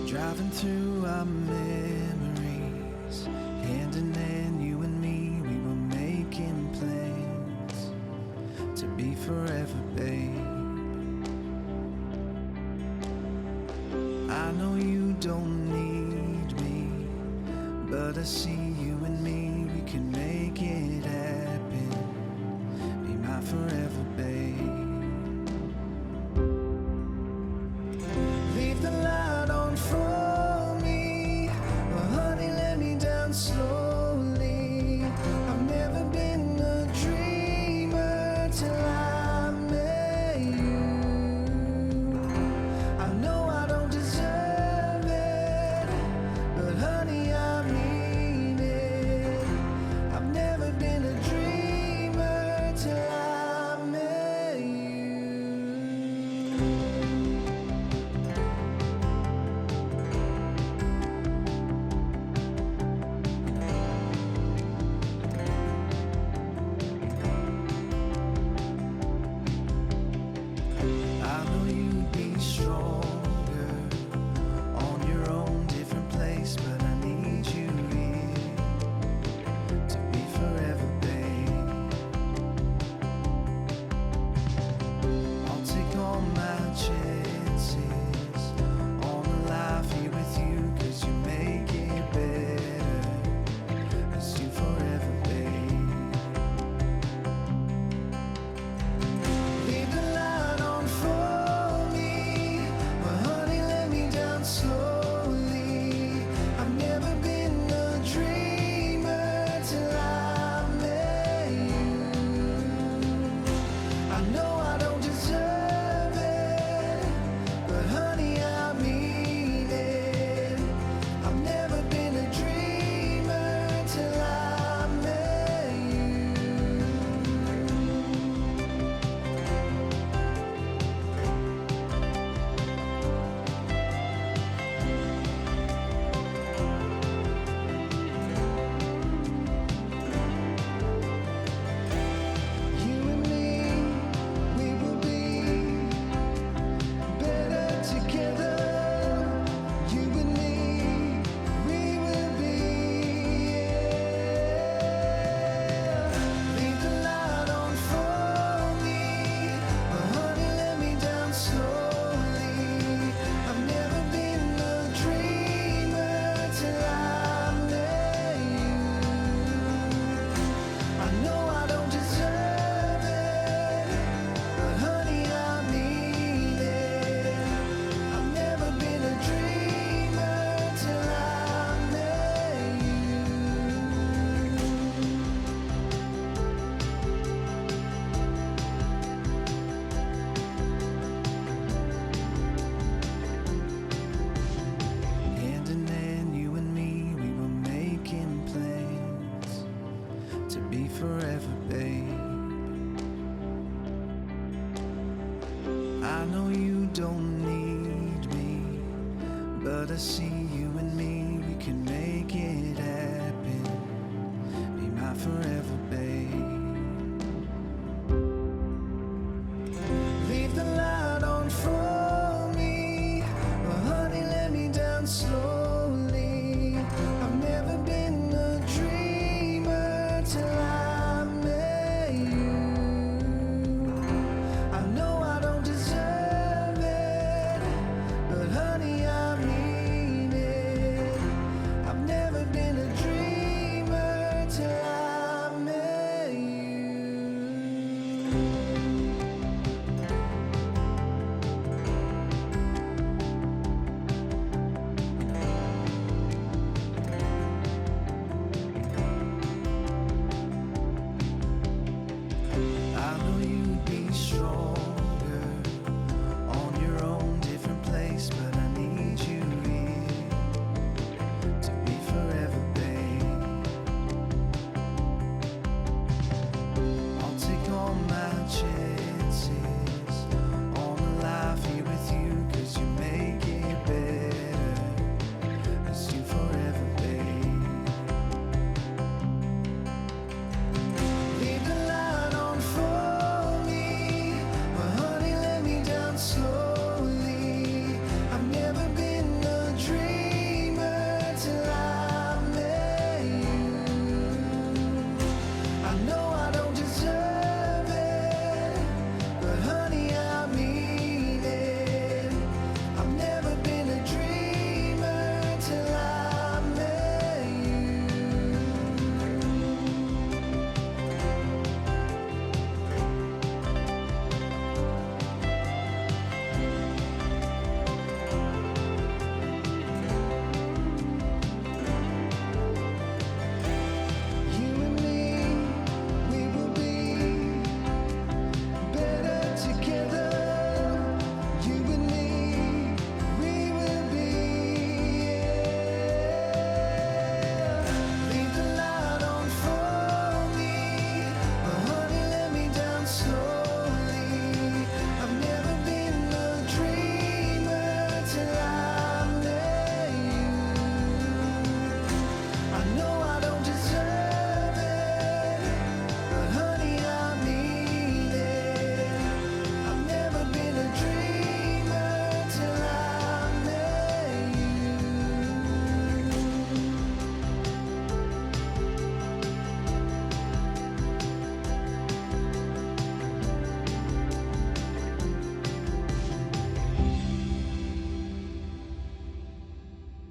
Driving through our memories, hand in hand, you and me, we were making plans to be forever, babe. I know you don't need me, but I see you and me, we can make it happen. Be my forever, babe. Leave the light on for me, well, honey, let me down slowly. I've never been a dreamer till I met you. I know I don't deserve it, but honey, I mean it. I've never been a dreamer till I met you. I know you'd be stronger on your own, different place, but I need you here to be forever, babe. I'll take all my chances on a life here with you, 'cause you make it better. It's you forever, babe. Leave the light on for me, well, honey, let me down slowly. I've never been a dreamer till I met you. I know I don't deserve it, but honey, I mean it. I've never been a dreamer till I met you. You and me, we will be better together. You and me, we will be, yeah. Leave the light on for me, but honey, let me down slowly. I've never been a dreamer till I met you. I know I don't deserve it, but honey, I mean it. I've never been a dreamer till I met you. Hand in hand, you and me, we were making plans to be forever, babe. I know you don't need me, but I see you and me, we can make